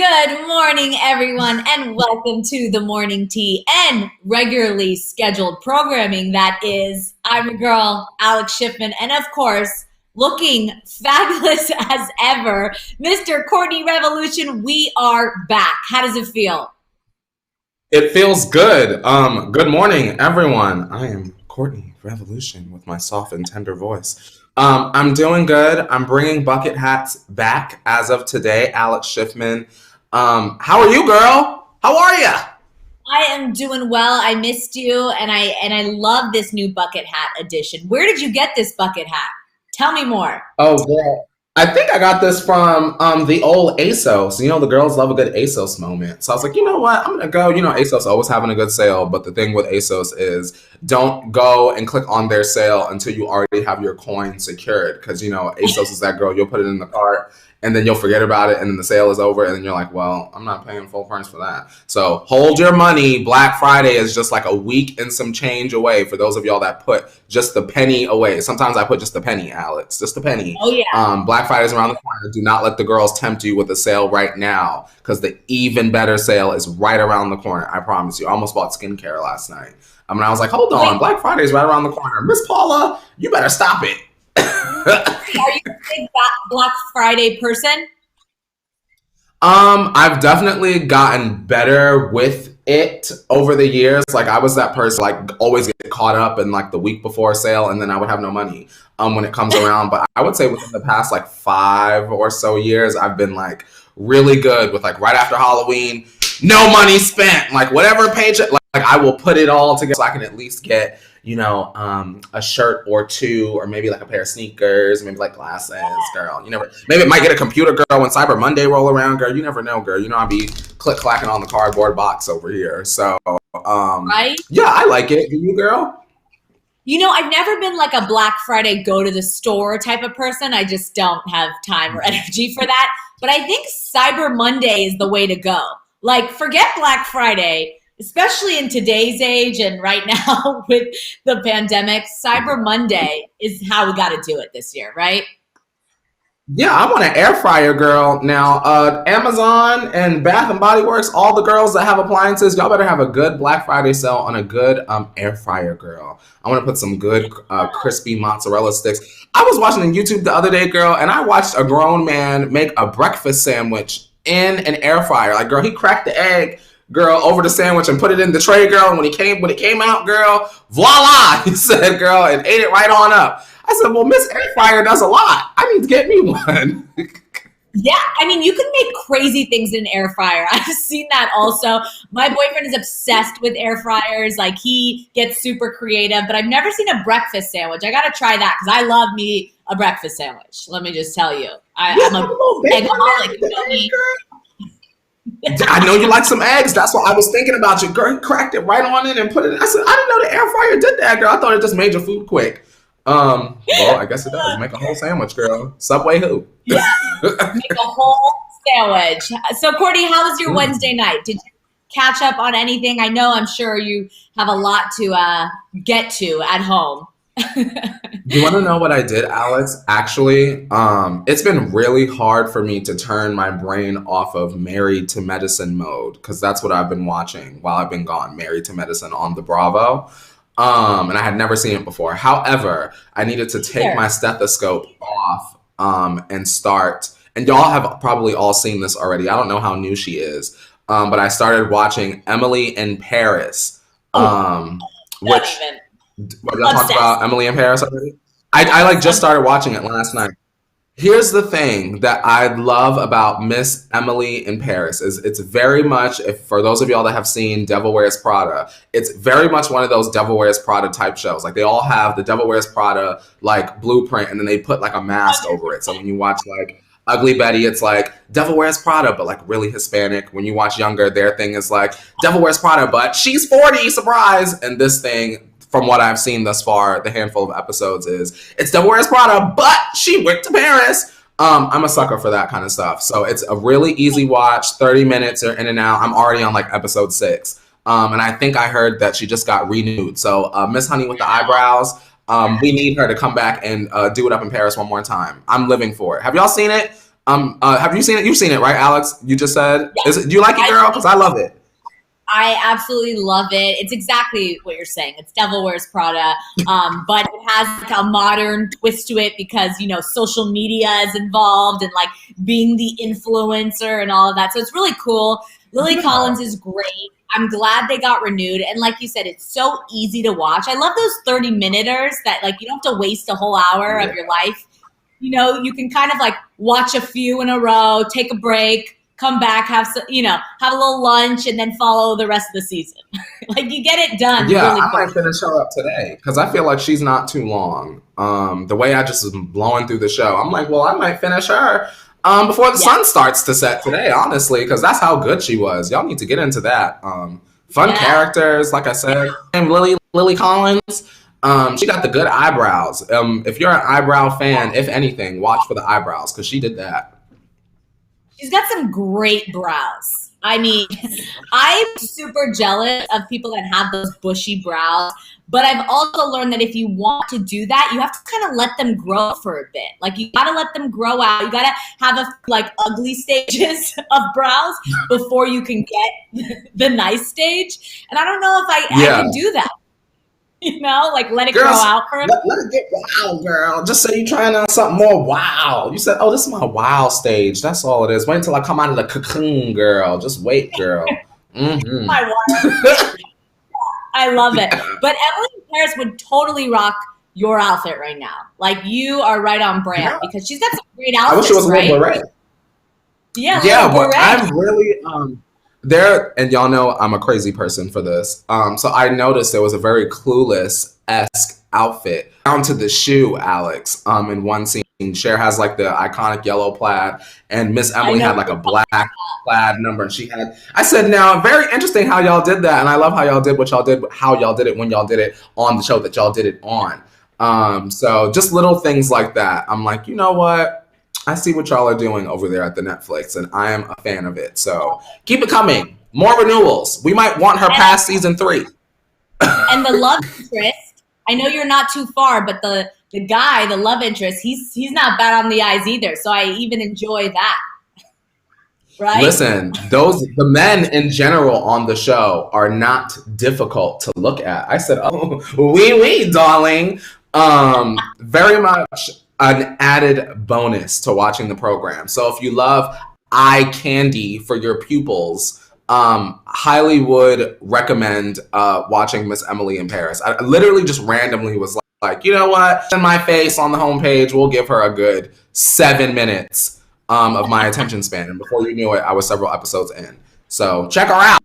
Good morning, everyone, and welcome to the morning tea and regularly scheduled programming that is I'm your girl, Alex Schiffman, and of course, looking fabulous as ever, Mr. Courtney Revolution. We are back. How does it feel? It feels good. Good morning, everyone. I am Courtney Revolution with my soft and tender voice. I'm doing good. I'm bringing bucket hats back as of today. Alex Schiffman. How are you, girl? How are you? I am doing well. I missed you, and I love this new bucket hat edition. Where did you get this bucket hat? Tell me more. Oh, girl. I think I got this from the old ASOS. You know, the girls love a good ASOS moment. So I was like, you know what? I'm going to go. You know, ASOS always having a good sale. But the thing with ASOS is don't go and click on their sale until you already have your coin secured. Because, you know, ASOS is that girl. You'll put it in the cart and then you'll forget about it. And then the sale is over. And then you're like, well, I'm not paying full price for that. So hold your money. Black Friday is just like a week and some change away for those of y'all that put just the penny away. Sometimes I put just the penny, Alex. Just the penny. Oh, yeah. Black Friday is around the corner. Do not let the girls tempt you with a sale right now because the even better sale is right around the corner. I promise you. I almost bought skincare last night. I mean, I was like, hold on. Black Friday is right around the corner. Miss Paula, you better stop it. Are you a big Black Friday person? I've definitely gotten better with it over the years. Like I was that person, like always get caught up in like the week before sale, and then I would have no money when it comes around. But I would say within the past like 5 or so years, I've been like really good with like right after Halloween, no money spent, like whatever paycheck, like I will put it all together so I can at least get, you know, a shirt or two, or maybe like a pair of sneakers, maybe like glasses, girl. You never, maybe it might get a computer, girl, when Cyber Monday roll around, girl. You never know, girl. You know, I'll be click-clacking on the cardboard box over here. So, right? Yeah, I like it. Do you, girl? You know, I've never been like a Black Friday go to the store type of person. I just don't have time or energy for that. But I think Cyber Monday is the way to go. Like, forget Black Friday, especially in today's age and right now with the pandemic. Cyber Monday is how we got to do it this year, right? Yeah, I want an air fryer, girl. Now, Amazon and Bath and Body Works, all the girls that have appliances, y'all better have a good Black Friday sale on a good air fryer, girl. I want to put some good crispy mozzarella sticks. I was watching on YouTube the other day, girl, and I watched a grown man make a breakfast sandwich in an air fryer. Like, girl, he cracked the egg, girl, over the sandwich and put it in the tray, girl. And when it came out, girl, voila, he said, girl, and ate it right on up. I said, well, Miss Air Fryer does a lot. I need to get me one. Yeah, I mean, you can make crazy things in an air fryer. I've seen that also. My boyfriend is obsessed with air fryers. Like, he gets super creative, but I've never seen a breakfast sandwich. I got to try that because I love me a breakfast sandwich. Let me just tell you. I'm a eggaholic. You know me. I know you like some eggs. That's what I was thinking about you. Girl, you cracked it right on it and put it in. I said, I didn't know the air fryer did that, girl. I thought it just made your food quick. Well, I guess it does. Make a whole sandwich, girl. Subway who? Yeah, make a whole sandwich. So, Courtney, how was your Wednesday night? Did you catch up on anything? I know, I'm sure you have a lot to get to at home. You want to know what I did, Alex? Actually, it's been really hard for me to turn my brain off of Married to Medicine mode because that's what I've been watching while I've been gone. Married to Medicine on the Bravo. And I had never seen it before. However, I needed to take my stethoscope off and start. And y'all have probably all seen this already. I don't know how new she is. But I started watching Emily in Paris. Which y'all talked about Emily in Paris already? I like just started watching it last night. Here's the thing that I love about Miss Emily in Paris is it's very much, if for those of y'all that have seen Devil Wears Prada, it's very much one of those Devil Wears Prada type shows. Like they all have the Devil Wears Prada like blueprint and then they put like a mask over it. So when you watch like Ugly Betty, it's like Devil Wears Prada, but like really Hispanic. When you watch Younger, their thing is like Devil Wears Prada, but she's 40, surprise. And this thing, from what I've seen thus far, the handful of episodes is it's Devil Wears Prada, but she went to Paris. I'm a sucker for that kind of stuff. So it's a really easy watch, 30 minutes or in and out. I'm already on like episode 6. And I think I heard that she just got renewed. So Miss Honey with the eyebrows, we need her to come back and do it up in Paris one more time. I'm living for it. Have y'all seen it? Have you seen it? You've seen it, right, Alex? You just said. Yeah. Do you like it, girl? Because I love it. I absolutely love it. It's exactly what you're saying. It's Devil Wears Prada, but it has like a modern twist to it because, you know, social media is involved and like being the influencer and all of that. So it's really cool. Lily Collins is great. I'm glad they got renewed. And like you said, it's so easy to watch. I love those 30-minuters that like you don't have to waste a whole hour of your life. You know, you can kind of like watch a few in a row, take a break, come back, have some, you know, have a little lunch, and then follow the rest of the season. Like you get it done. Yeah, really I quick. might finish her up today because I feel like she's not too long. The way I just was blowing through the show, I'm like, well, I might finish her before the sun starts to set today, honestly, because that's how good she was. Y'all need to get into that. Fun characters, like I said, and Lily Collins. She got the good eyebrows. If you're an eyebrow fan, if anything, watch for the eyebrows because she did that. She's got some great brows. I mean, I'm super jealous of people that have those bushy brows, but I've also learned that if you want to do that, you have to kind of let them grow for a bit. Like you got to let them grow out. You got to have a like ugly stages of brows before you can get the nice stage. And I don't know if I can do that. You know, like let it grow out for him. Let it get wild, girl. Just say you're trying on something more wild. You said, oh, this is my wild stage. That's all it is. Wait until I come out of the cocoon, girl. Just wait, girl. Mm-hmm. My wild. I love it. But Emily in Paris would totally rock your outfit right now. Like you are right on brand because she's got some great outfits. I wish it was a little beret. Yeah, but I'm really there, and y'all know I'm a crazy person for this. So I noticed there was a very Clueless-esque outfit down to the shoe, Alex. In one scene, Cher has like the iconic yellow plaid, and Miss Emily had like a black plaid number, and she had. I said, now very interesting how y'all did that, and I love how y'all did what y'all did, how y'all did it when y'all did it on the show that y'all did it on. So just little things like that. I'm like, you know what? I see what y'all are doing over there at the Netflix, and I am a fan of it. So keep it coming. More renewals. We might want her past season 3. And the love interest, I know you're not too far, but the guy, the love interest, he's not bad on the eyes either. So I even enjoy that. Right? Listen, the men in general on the show are not difficult to look at. I said, oh, oui, darling. Very much an added bonus to watching the program. So if you love eye candy for your pupils, highly would recommend watching Miss Emily in Paris. I literally just randomly was like, you know what? In my face on the homepage, we'll give her a good 7 minutes of my attention span. And before you knew it, I was several episodes in. So check her out.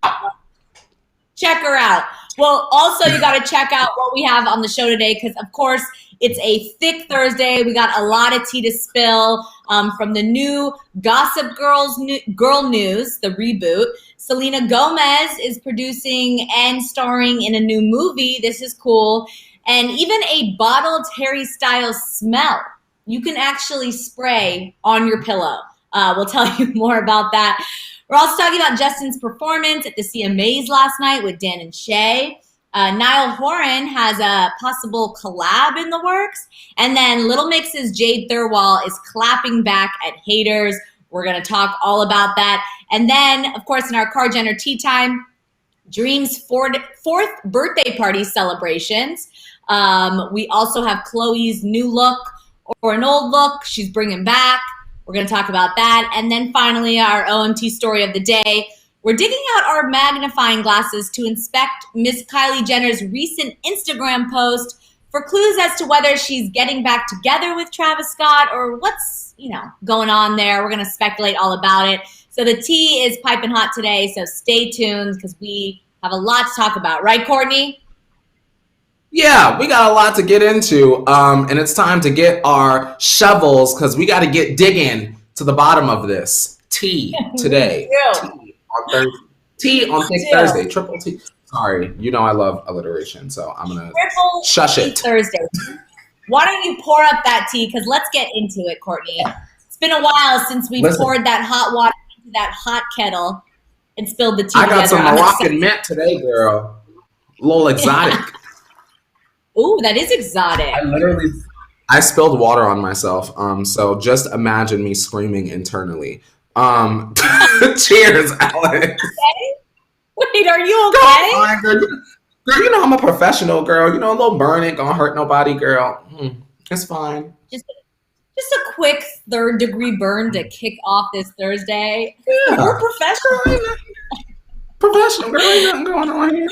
Check her out. Well, also you got to check out what we have on the show today because, of course, it's a thick Thursday. We got a lot of tea to spill from the new Gossip Girl News, the reboot. Selena Gomez is producing and starring in a new movie. This is cool. And even a bottled Harry Styles smell you can actually spray on your pillow. We'll tell you more about that. We're also talking about Justin's performance at the CMAs last night with Dan and Shay. Niall Horan has a possible collab in the works. And then Little Mix's Jade Thirlwall is clapping back at haters. We're going to talk all about that. And then, of course, in our Car Jenner Tea Time, Dream's fourth birthday party celebrations. We also have Chloe's new look or an old look she's bringing back. We're going to talk about that. And then finally, our OMT story of the day. We're digging out our magnifying glasses to inspect Miss Kylie Jenner's recent Instagram post for clues as to whether she's getting back together with Travis Scott or what's, going on there. We're going to speculate all about it. So the tea is piping hot today, so stay tuned because we have a lot to talk about. Right, Courtney? Yeah, we got a lot to get into, and it's time to get our shovels because we got to get digging to the bottom of this tea today. Tea on Thick Thursday, triple T. Sorry, I love alliteration, so I'm gonna shush it. Thursday. Why don't you pour up that tea? Because let's get into it, Courtney. It's been a while since we poured that hot water into that hot kettle and spilled the tea. I got some Moroccan mint today, girl. A little exotic. Ooh, that is exotic. I spilled water on myself. So just imagine me screaming internally. Cheers, Alex. Okay. Wait, are you Girl, I'm okay? fine, girl. Girl, you know I'm a professional, girl. You know, a little burn ain't gonna hurt nobody, girl. It's fine. Just just a quick third-degree burn to kick off this Thursday. We're Yeah. professional. Girl, professional, girl. Ain't nothing going on here.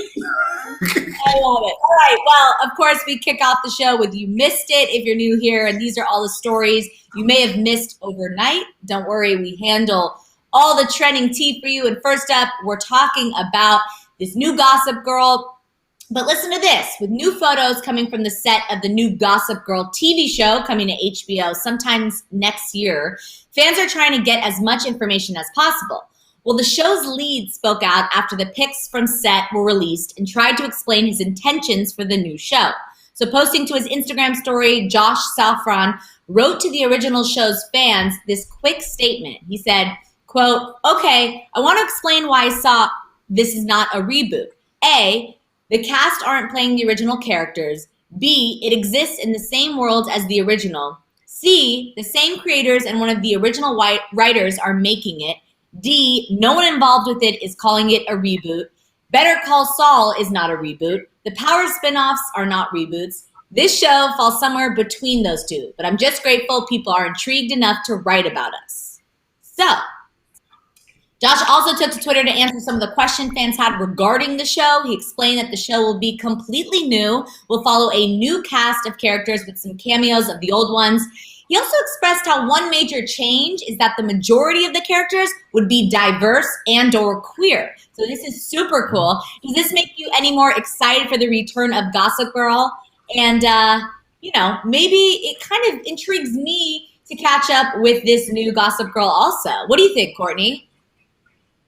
I love it. All right. Well, of course, we kick off the show with You Missed It if you're new here. And these are all the stories you may have missed overnight. Don't worry, we handle all the trending tea for you. And first up, we're talking about this new Gossip Girl. But listen to this, with new photos coming from the set of the new Gossip Girl TV show coming to HBO sometimes next year, fans are trying to get as much information as possible. Well, the show's lead spoke out after the pics from set were released and tried to explain his intentions for the new show. So posting to his Instagram story, Josh Safran wrote to the original show's fans this quick statement. He said, quote, okay, I want to explain why I saw this is not a reboot. A, the cast aren't playing the original characters. B, it exists in the same world as the original. C, the same creators and one of the original writers are making it. D, no one involved with it is calling it a reboot. Better Call Saul is not a reboot. The Power spinoffs are not reboots. This show falls somewhere between those two, but I'm just grateful people are intrigued enough to write about us. So, Josh also took to Twitter to answer some of the questions fans had regarding the show. He explained that the show will be completely new, will follow a new cast of characters with some cameos of the old ones. He also expressed how one major change is that the majority of the characters would be diverse and or queer. So this is super cool. Does this make you any more excited for the return of Gossip Girl? And, maybe it kind of intrigues me to catch up with this new Gossip Girl also. What do you think, Courtney?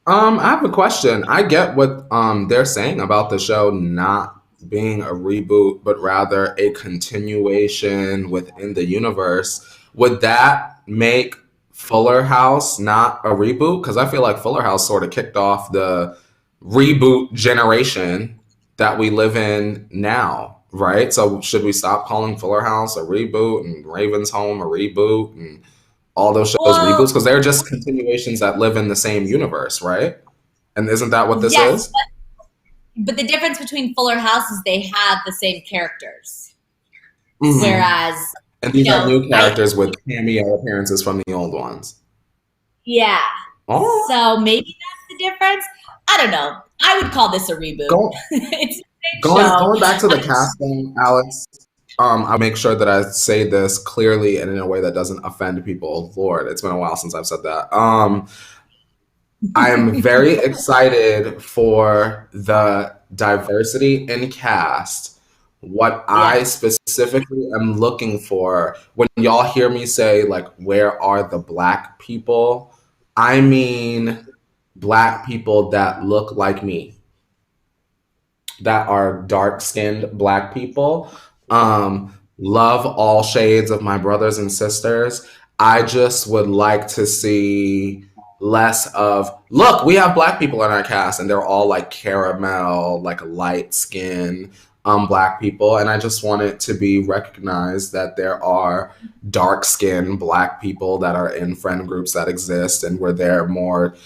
I have a question. I get what they're saying about the show not being a reboot, but rather a continuation within the universe. Would that make Fuller House not a reboot? Because I feel like Fuller House sort of kicked off the reboot generation that we live in now, right? So should we stop calling Fuller House a reboot and Raven's Home a reboot and all those shows reboots? Well, Because they're just continuations that live in the same universe, right? And isn't that what this yes, is? but the difference between Fuller House is they have the same characters. Hmm. Whereas, And these are new I characters with cameo appearances from the old ones. yeah. Oh, So maybe that's the difference. I don't know. I would call this a reboot. go, It's the same show. going back to the casting, Alex. I'll make sure that I say this clearly and in a way that doesn't offend people. Lord, it's been a while since I've said that. I am very excited for the diversity in cast. What I Yes. specifically am looking for when y'all hear me say, like, where are the black people? I mean, black people that look like me, that are dark skinned black people. Love all shades of my brothers and sisters. I just would like to see less of, look, we have black people in our cast and they're all like caramel, like light skin black people. And I just want it to be recognized that there are dark skinned black people that are in friend groups that exist and we're there more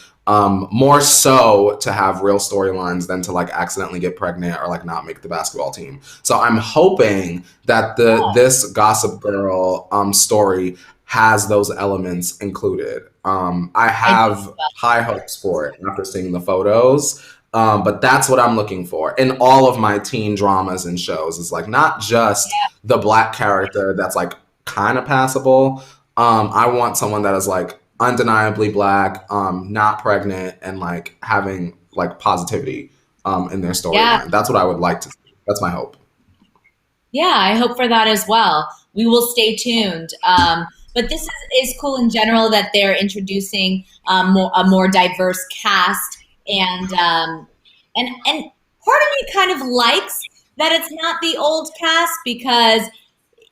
so to have real storylines than to like accidentally get pregnant or like not make the basketball team. So I'm hoping that the Oh, this Gossip Girl story has those elements included. I I do. have high hopes for it after seeing the photos. But that's what I'm looking for in all of my teen dramas and shows. It's like not just the black character that's like kind of passable. I want someone that is like undeniably black, not pregnant, and like having like positivity in their Yeah. storyline. That's what I would like to see. That's my hope. Yeah, I hope for that as well. We will stay tuned. But is cool in general that they're introducing a more diverse cast, and part of me kind of likes that it's not the old cast because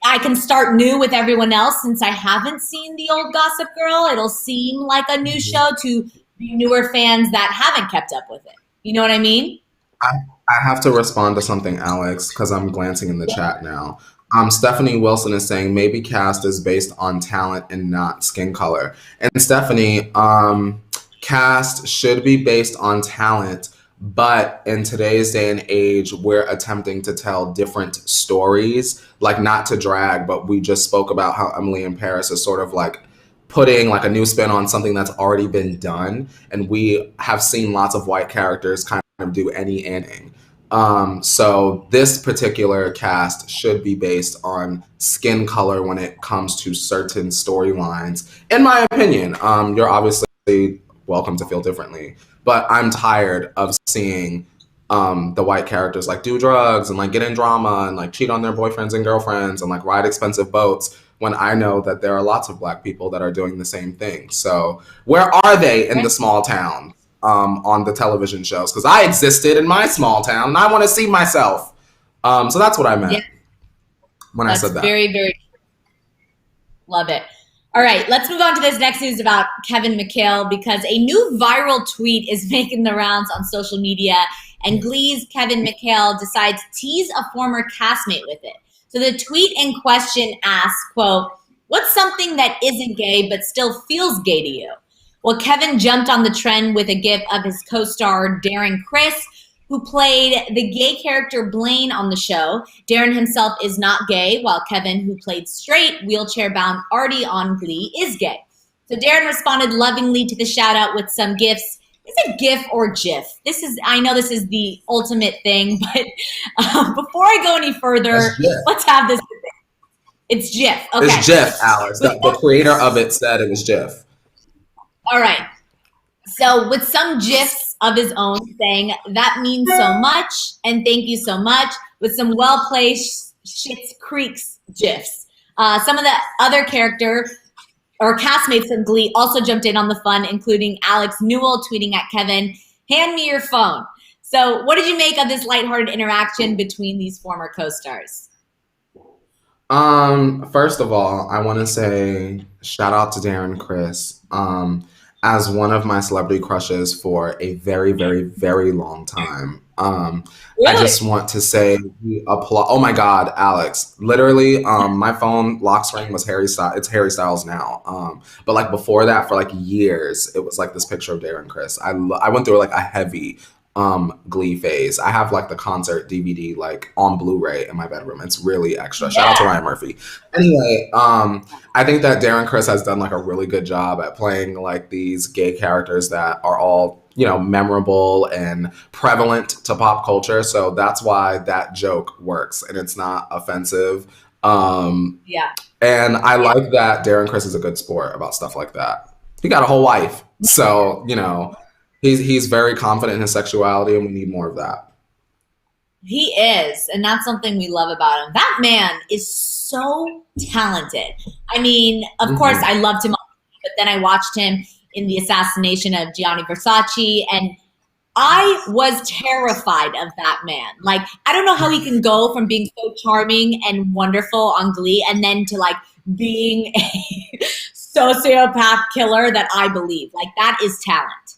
I can start new with everyone else since I haven't seen the old Gossip Girl. It'll seem like a new show to the newer fans that haven't kept up with it. You know what I mean? I, I have to respond to something, Alex, because I'm glancing in the chat now. Stephanie Wilson is saying maybe cast is based on talent and not skin color. And Stephanie, cast should be based on talent, but in today's day and age, we're attempting to tell different stories, like not to drag, but we just spoke about how Emily in Paris is sort of like putting like a new spin on something that's already been done. And we have seen lots of white characters kind of do any inning. So this particular cast should be based on skin color when it comes to certain storylines. In my opinion, you're obviously welcome to feel differently, but I'm tired of seeing the white characters like do drugs and like get in drama and like cheat on their boyfriends and girlfriends and like ride expensive boats when I know that there are lots of black people that are doing the same thing. So where are they in the small town? On the television shows, because I existed in my small town and I want to see myself. So that's what I meant when I said that. Very, very love it. All right, let's move on to this next news about Kevin McHale, because a new viral tweet is making the rounds on social media, and Glee's Kevin McHale decides to tease a former castmate with it. So the tweet in question asks, quote, "What's something that isn't gay but still feels gay to you?" Well, Kevin jumped on the trend with a gif of his co-star Darren Criss, who played the gay character Blaine on the show. Darren himself is not gay, while Kevin, who played straight, wheelchair-bound Artie on Glee, is gay. So Darren responded lovingly to the shout-out with some gifs. Is it GIF or GIF? I know this is the ultimate thing, but before I go any further, let's have this debate. It's GIF. Okay. It's GIF, Alex. The creator of it said it was GIF. All right. So with some GIFs of his own saying, "That means so much," and "Thank you so much," with some well-placed Schitt's Creek's GIFs. Some of the other character or castmates from Glee also jumped in on the fun, including Alex Newell tweeting at Kevin, "Hand me your phone." So what did you make of this lighthearted interaction between these former co-stars? First of all, I want to say shout out to Darren Criss. As one of my celebrity crushes for a very, very, very long time. I just want to say oh my God, Alex. Literally, my phone lock screen was Harry Styles. It's Harry Styles now. But like before that, for like years, it was like this picture of Darren Criss. I went through like a heavy Glee phase. I have like the concert DVD like on Blu-ray in my bedroom. It's really extra. Shout out to Ryan Murphy. Anyway, I think that Darren Criss has done like a really good job at playing like these gay characters that are all, you know, memorable and prevalent to pop culture. So that's why that joke works and it's not offensive. And I like that Darren Criss is a good sport about stuff like that. He got a whole wife. So, you know, he's very confident in his sexuality, and we need more of that. He is, and that's something we love about him. That man is so talented. I mean, of course, I loved him, but then I watched him in the assassination of Gianni Versace, and I was terrified of that man. Like, I don't know how he can go from being so charming and wonderful on Glee and then to like being a sociopath killer that I believe. Like, that is talent.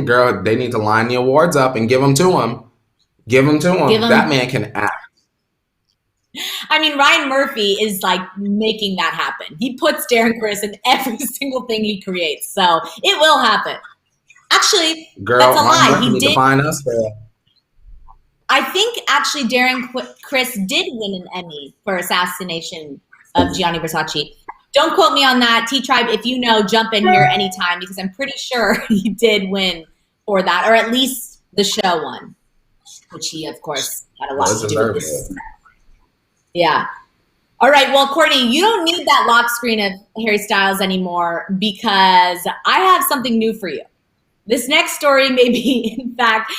Girl, they need to line the awards up and give them to him. Give them to him. That man can act. I mean, Ryan Murphy is like making that happen. He puts Darren Criss in every single thing he creates. So it will happen. Actually, girl, that's a lie. He did. Find us there. I think actually Darren Criss did win an Emmy for assassination of Gianni Versace. Don't quote me on that. T-Tribe, if you know, jump in here anytime, because I'm pretty sure he did win for that, or at least the show won, which he, of course, had a lot to do with this. Yeah. All right. Well, Courtney, you don't need that lock screen of Harry Styles anymore, because I have something new for you. This next story may be, in fact,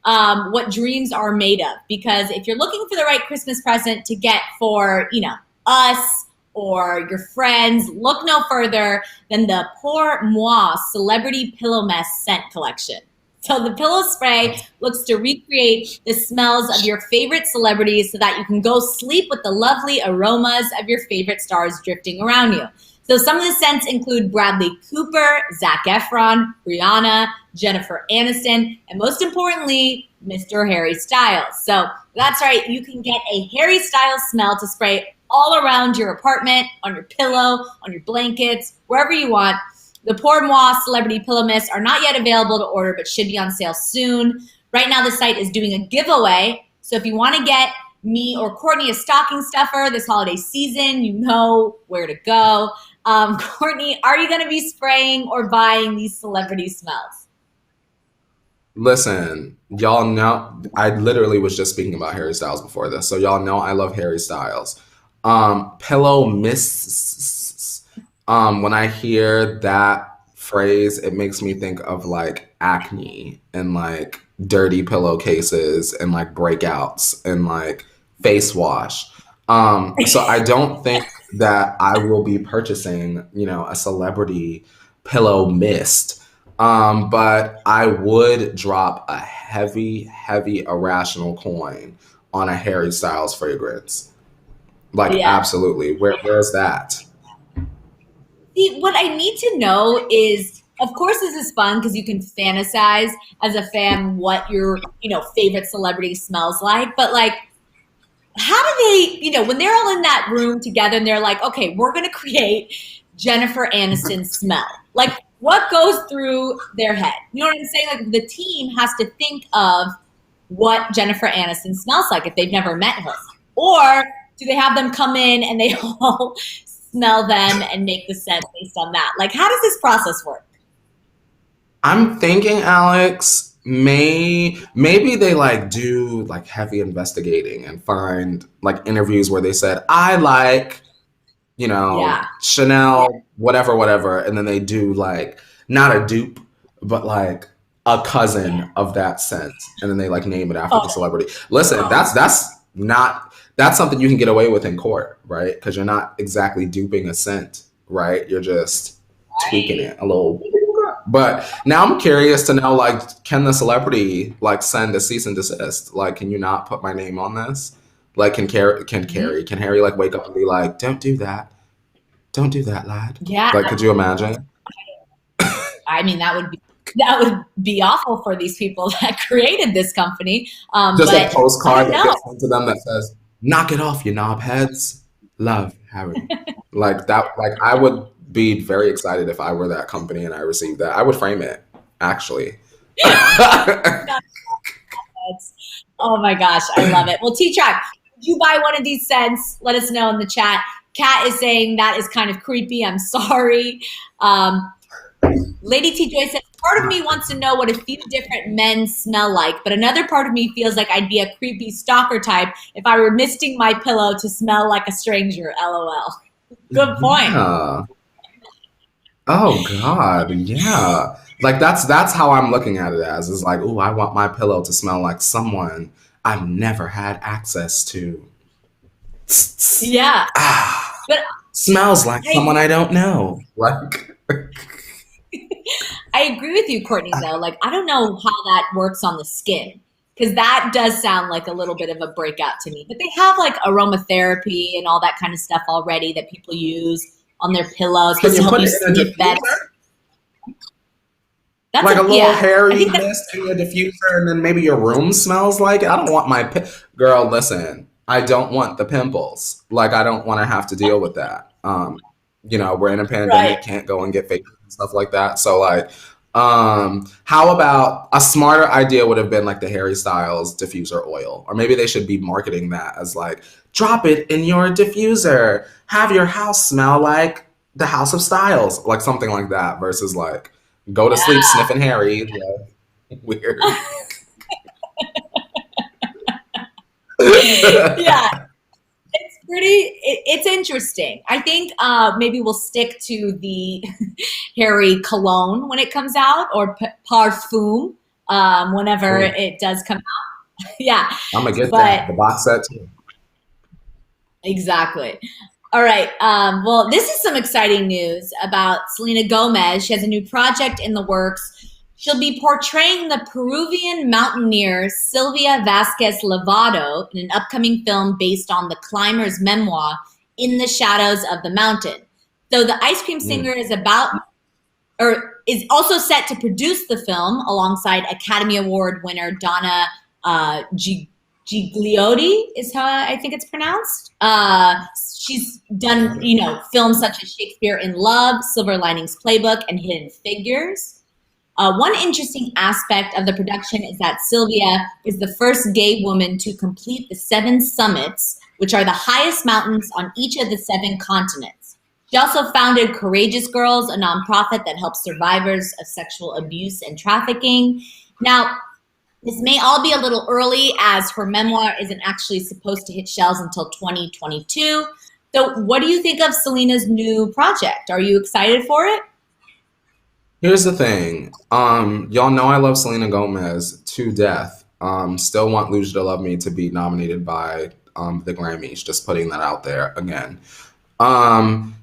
what dreams are made of, because if you're looking for the right Christmas present to get for, you know, us, or your friends, look no further than the Pour Moi Celebrity Pillow Mess Scent Collection. So the pillow spray looks to recreate the smells of your favorite celebrities so that you can go sleep with the lovely aromas of your favorite stars drifting around you. So some of the scents include Bradley Cooper, Zac Efron, Rihanna, Jennifer Aniston, and most importantly, Mr. Harry Styles. So that's right, you can get a Harry Styles smell to spray all around your apartment, on your pillow, on your blankets, wherever you want. The Pour Moi Celebrity Pillow Mist are not yet available to order, but should be on sale soon. Right now, the site is doing a giveaway. So if you want to get me or Courtney a stocking stuffer this holiday season, you know where to go. Courtney, are you going to be spraying or buying these celebrity smells? Listen, y'all know, I literally was just speaking about Harry Styles before this, so y'all know I love Harry Styles. Pillow mists. When I hear that phrase, it makes me think of like acne and like dirty pillowcases and like breakouts and like face wash. So I don't think that I will be purchasing, a celebrity pillow mist. But I would drop a heavy, heavy irrational coin on a Harry Styles fragrance. Like, Yeah. absolutely. Where's that? See, what I need to know is, of course, this is fun because you can fantasize as a fan what your, favorite celebrity smells like. But like, how do they, when they're all in that room together and they're like, okay, we're going to create Jennifer Aniston's smell. Like, what goes through their head? You know what I'm saying? Like, the team has to think of what Jennifer Aniston smells like if they've never met her. Or do they have them come in and they all smell them and make the scent based on that? Like, how does this process work? I'm thinking, Alex, maybe they like do like heavy investigating and find like interviews where they said, I like, Yeah. Chanel, whatever. And then they do like not a dupe, but like a cousin of that scent. And then they like name it after the celebrity. Listen, that's something you can get away with in court, right? Because you're not exactly duping a scent, right? You're just tweaking it a little. But now I'm curious to know, like, can the celebrity like send a cease and desist? Like, can you not put my name on this? Like, can Harry like wake up and be like, don't do that, lad? Yeah. Like, could you imagine? I mean, that would be awful for these people that created this company. Just but a postcard that know. gets sent to them that says, knock it off, you knobheads. Love, Harry. Like that, like I would be very excited if I were that company and I received that. I would frame it, actually. Oh my gosh, I love it. Well, T-Track, if you buy one of these scents, let us know in the chat. Kat is saying that is kind of creepy. I'm sorry. Lady T Joy says, part of me wants to know what a few different men smell like, but another part of me feels like I'd be a creepy stalker type if I were misting my pillow to smell like a stranger. LOL. Good point. Yeah. Oh God, yeah. Like that's how I'm looking at it as is like, oh, I want my pillow to smell like someone I've never had access to. Yeah. But smells like someone I don't know. Like I agree with you, Courtney, though. Like, I don't know how that works on the skin because that does sound like a little bit of a breakout to me. But they have like aromatherapy and all that kind of stuff already that people use on their pillows to help you sleep better. That's like a little hairy mist in your diffuser, and then maybe your room smells like it. I don't want my girl. Listen, I don't want the pimples. Like I don't want to have to deal with that. We're in a pandemic, can't go and get fake and stuff like that. So like, how about a smarter idea would have been like the Harry Styles diffuser oil, or maybe they should be marketing that as like, drop it in your diffuser, have your house smell like the House of Styles, like something like that, versus like go to sleep sniffing Harry. Yeah. Weird. Yeah. It's interesting. I think maybe we'll stick to the Harry cologne when it comes out, or parfum whenever it does come out. Yeah. I'm going to get that, the box set too. Exactly. All right. Well, this is some exciting news about Selena Gomez. She has a new project in the works. She'll be portraying the Peruvian mountaineer Silvia Vasquez Lovato in an upcoming film based on the climber's memoir, In the Shadows of the Mountain. So the ice cream singer is about, or is also set to produce the film alongside Academy Award winner Donna Gigliotti, is how I think it's pronounced. She's done, films such as Shakespeare in Love, Silver Linings Playbook, and Hidden Figures. One interesting aspect of the production is that Sylvia is the first gay woman to complete the 7 summits, which are the highest mountains on each of the 7 continents. She also founded Courageous Girls, a nonprofit that helps survivors of sexual abuse and trafficking. Now, this may all be a little early, as her memoir isn't actually supposed to hit shelves until 2022. So what do you think of Selena's new project? Are you excited for it? Here's the thing. Y'all know I love Selena Gomez to death. Still want Luge to Love Me to be nominated by the Grammys. Just putting that out there again.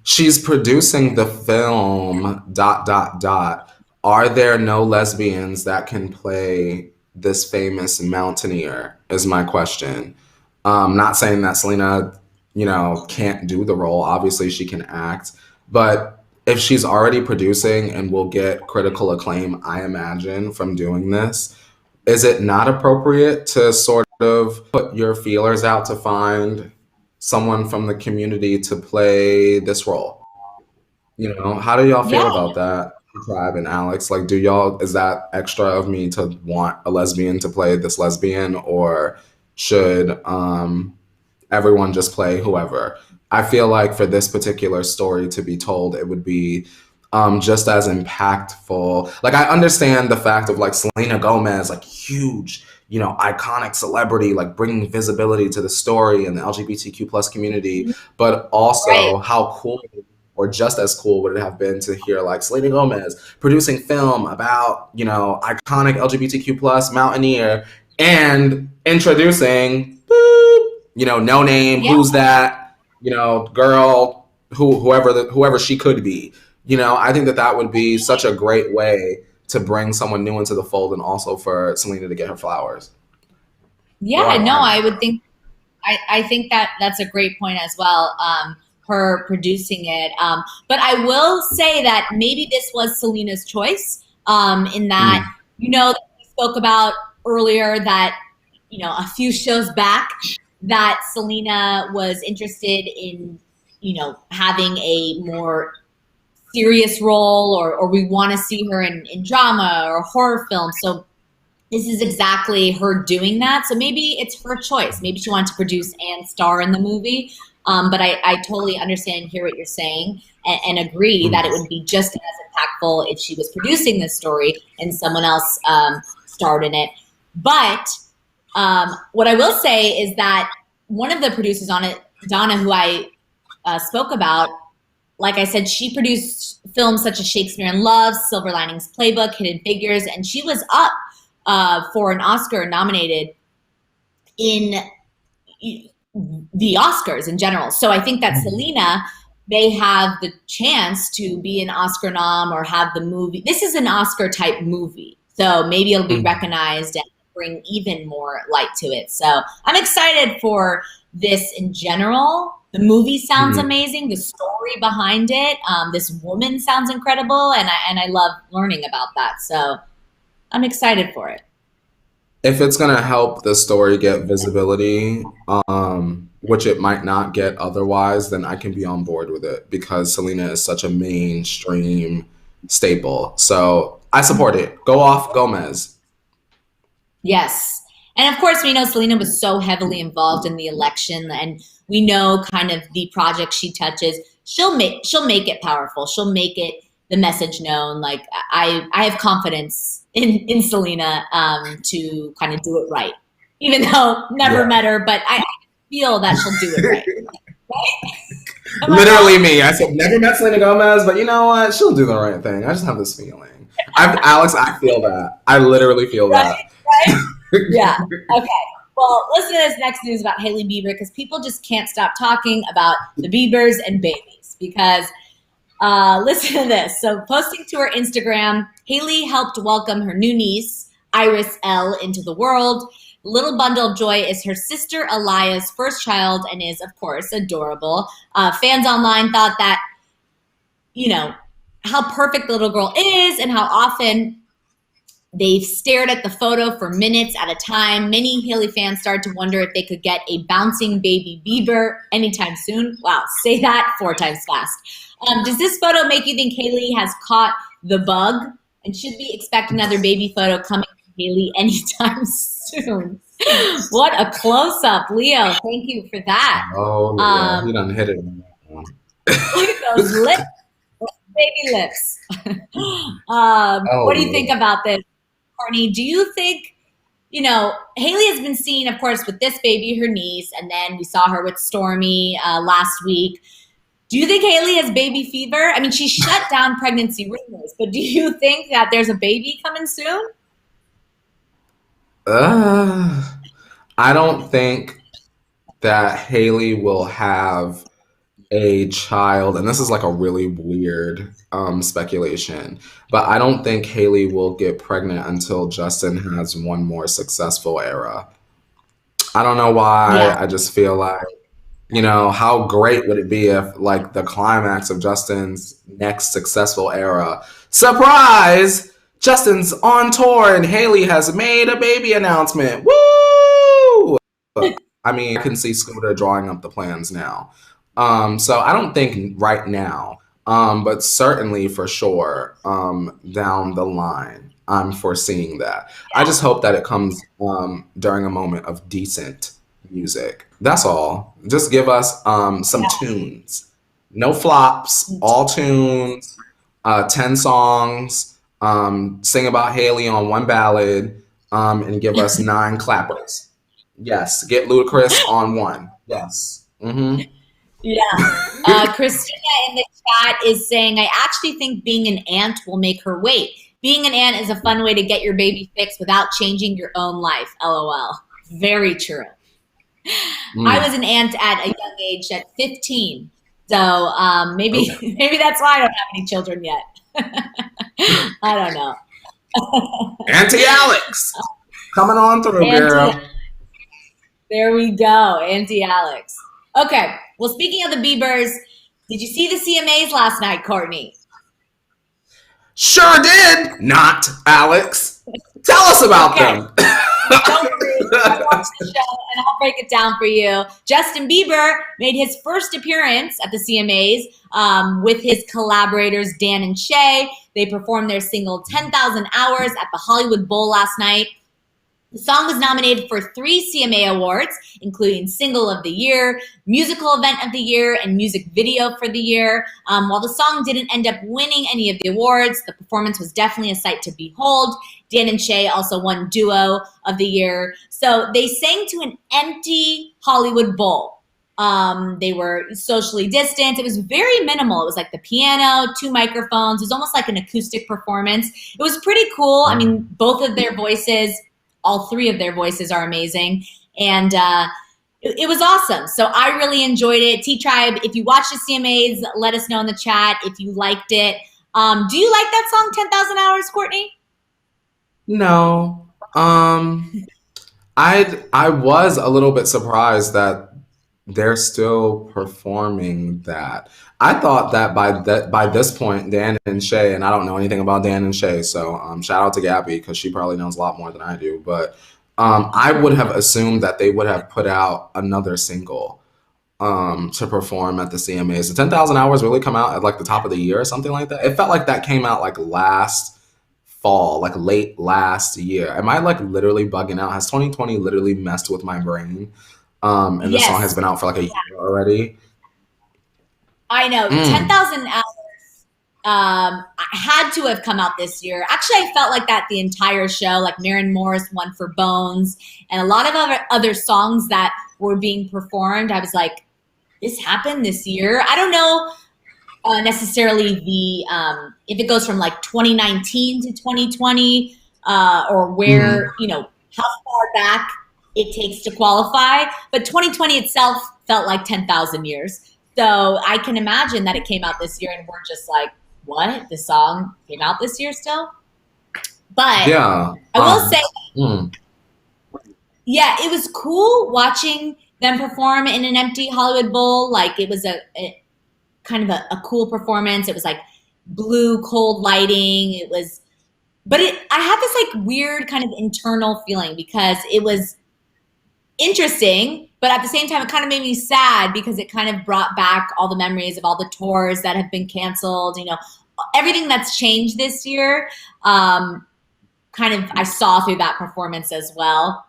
She's producing the film ... Are there no lesbians that can play this famous mountaineer is my question. Not saying that Selena, can't do the role. Obviously she can act, but if she's already producing and will get critical acclaim, I imagine, from doing this, is it not appropriate to sort of put your feelers out to find someone from the community to play this role? How do y'all feel Yeah. about that, Tribe and Alex? Like, is that extra of me to want a lesbian to play this lesbian, or should everyone just play whoever? I feel like for this particular story to be told, it would be just as impactful. Like, I understand the fact of like Selena Gomez, like huge, iconic celebrity, like bringing visibility to the story and the LGBTQ plus community, but also how cool or just as cool would it have been to hear like Selena Gomez producing film about, iconic LGBTQ plus mountaineer and introducing, boop, no name, who's that, girl, whoever she could be. I think that would be such a great way to bring someone new into the fold, and also for Selena to get her flowers. Yeah, no, I would think, I think that that's a great point as well. Her producing it. But I will say that maybe this was Selena's choice, in that, we spoke about earlier that, a few shows back, that Selena was interested in, having a more serious role, or we want to see her in drama or horror film. So this is exactly her doing that. So maybe it's her choice. Maybe she wanted to produce and star in the movie. But I totally understand and hear what you're saying, and agree that it would be just as impactful if she was producing this story and someone else starred in it. But what I will say is that one of the producers on it, Donna, who I spoke about, like I said, she produced films such as Shakespeare in Love, Silver Linings Playbook, Hidden Figures, and she was up for an Oscar nominated in the Oscars in general. So I think that Selena may have the chance to be an Oscar nom or have the movie. This is an Oscar type movie, so maybe it'll be recognized and bring even more light to it. So I'm excited for this in general. The movie sounds amazing. The story behind it, this woman sounds incredible, and I love learning about that. So I'm excited for it. If it's going to help the story get visibility, which it might not get otherwise, then I can be on board with it, because Selena is such a mainstream staple. So I support it. Go off, Gomez. Yes. And of course, we know Selena was so heavily involved in the election, and we know kind of the project she touches, she'll make it powerful. She'll make it the message known. Like I have confidence in Selena to kind of do it right, even though never met her, but I feel that she'll do it right. Right? Literally me. I said never met Selena Gomez, but you know what? She'll do the right thing. I just have this feeling. Alex, I feel that. I literally feel that. Right? Yeah. Okay. Well, listen to this next news about Hailey Bieber, because people just can't stop talking about the Biebers and babies. Because listen to this. So, posting to her Instagram, Hailey helped welcome her new niece, Iris L, into the world. Little bundle of joy is her sister Alaya's first child and is, of course, adorable. Fans online thought that you know, how perfect the little girl is and how often they've stared at the photo for minutes at a time. Many Hailey fans started to wonder if they could get a bouncing baby Bieber anytime soon. Wow, say that 4 times fast. Does this photo make you think Hailey has caught the bug? And should we expect another baby photo coming from Hailey anytime soon? What a close-up, Leo. Thank you for that. Oh, yeah, he done hit it. Look at those lips, baby lips. What do you think about this, Courtney? Do you think, Hailey has been seen, of course, with this baby, her niece, and then we saw her with Stormi last week. Do you think Hailey has baby fever? I mean, she shut down pregnancy rumors, but do you think that there's a baby coming soon? I don't think that Hailey will have a child, and this is like a really weird speculation, but I don't think Hailey will get pregnant until Justin has one more successful era. I don't know why. Yeah. I just feel like, how great would it be if, like, the climax of Justin's next successful era, surprise! Justin's on tour and Hailey has made a baby announcement. Woo! I mean, I can see Scooter drawing up the plans now. So I don't think right now, but certainly for sure down the line, I'm foreseeing that. I just hope that it comes during a moment of decent music. That's all. Just give us some tunes. No flops, all tunes, 10 songs, sing about Hailey on one ballad, and give us 9 clappers. Yes, get Ludacris on one. Yes. Mm-hmm. Yeah. Christina in the chat is saying, I actually think being an aunt will make her wait. Being an aunt is a fun way to get your baby fixed without changing your own life. LOL. Very true. I was an aunt at a young age at 15. So maybe that's why I don't have any children yet. I don't know. Auntie Alex. Coming on through, girl. There we go. Auntie Alex. Okay. Well, speaking of the Biebers, did you see the CMAs last night, Courtney? Sure did. Not Alex. Tell us about them. Don't worry. I watched the show and I'll break it down for you. Justin Bieber made his first appearance at the CMAs with his collaborators Dan and Shay. They performed their single 10,000 Hours at the Hollywood Bowl last night. The song was nominated for 3 CMA awards, including Single of the Year, Musical Event of the Year, and Music Video for the Year. While the song didn't end up winning any of the awards, the performance was definitely a sight to behold. Dan and Shay also won Duo of the Year. So they sang to an empty Hollywood Bowl. They were socially distanced. It was very minimal. It was like the piano, 2 microphones. It was almost like an acoustic performance. It was pretty cool. I mean, both of their voices, all 3 of their voices are amazing. And it was awesome. So I really enjoyed it. T-Tribe, if you watched the CMAs, let us know in the chat if you liked it. Do you like that song, 10,000 Hours, Courtney? No. I was a little bit surprised that they're still performing that. I thought that by this point, Dan and Shay, and I don't know anything about Dan and Shay, so shout out to Gabby because she probably knows a lot more than I do. But I would have assumed that they would have put out another single to perform at the CMAs. The 10,000 Hours really come out at like the top of the year or something like that. It felt like that came out like last fall, like late last year. Am I like literally bugging out? Has 2020 literally messed with my brain? And the song has been out for like a year already. I know. 10,000 Hours had to have come out this year. Actually, I felt like that the entire show. Like Maren Morris won for Bones and a lot of other songs that were being performed. I was like, this happened this year. I don't know necessarily if it goes from like 2019 to 2020 or where, how far back it takes to qualify. But 2020 itself felt like 10,000 years. So I can imagine that it came out this year and we're just like, what? The song came out this year still? But yeah, I will say, yeah, it was cool watching them perform in an empty Hollywood Bowl. Like it was kind of a cool performance. It was like blue, cold lighting. I had this like weird kind of internal feeling because it was interesting, but at the same time, it kind of made me sad because it kind of brought back all the memories of all the tours that have been canceled, everything that's changed this year. Kind of, I saw through that performance as well.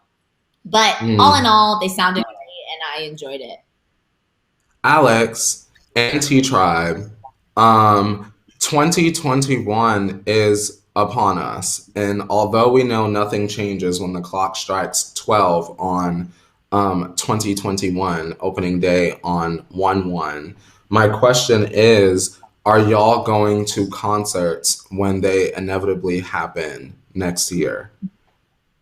But all in all, they sounded great and I enjoyed it. Alex and T-Tribe, 2021 is upon us. And although we know nothing changes when the clock strikes 12 on 2021, opening day on 1/1, my question is, are y'all going to concerts when they inevitably happen next year?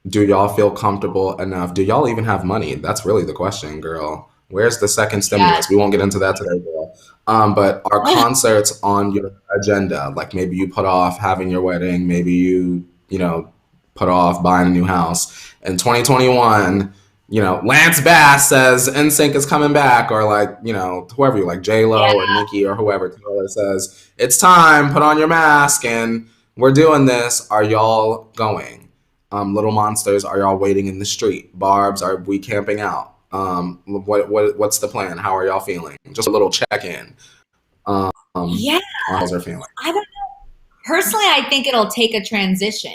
Do y'all feel comfortable enough? Do y'all even have money? That's really the question, girl. Where's the second stimulus? We won't get into that today, girl. But are concerts on your agenda? Like maybe you put off having your wedding, maybe you put off buying a new house. In 2021, Lance Bass says NSYNC is coming back, or like, whoever you like, J-Lo or Nicki or whoever, Taylor says, it's time, put on your mask and we're doing this. Are y'all going? Little Monsters, are y'all waiting in the street? Barbs, are we camping out? What's the plan? How are y'all feeling? Just a little check-in. On how they're feeling. I don't know. Personally, I think it'll take a transition.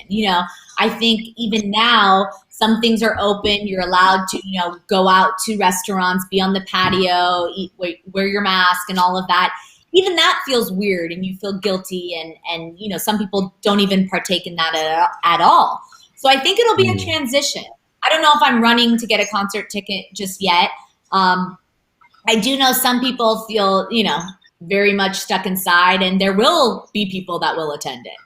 I think even now, some things are open. You're allowed to, go out to restaurants, be on the patio, eat, wear your mask and all of that. Even that feels weird and you feel guilty. And some people don't even partake in that at all. So I think it'll be a transition. I don't know if I'm running to get a concert ticket just yet. I do know some people feel, very much stuck inside, and there will be people that will attend it,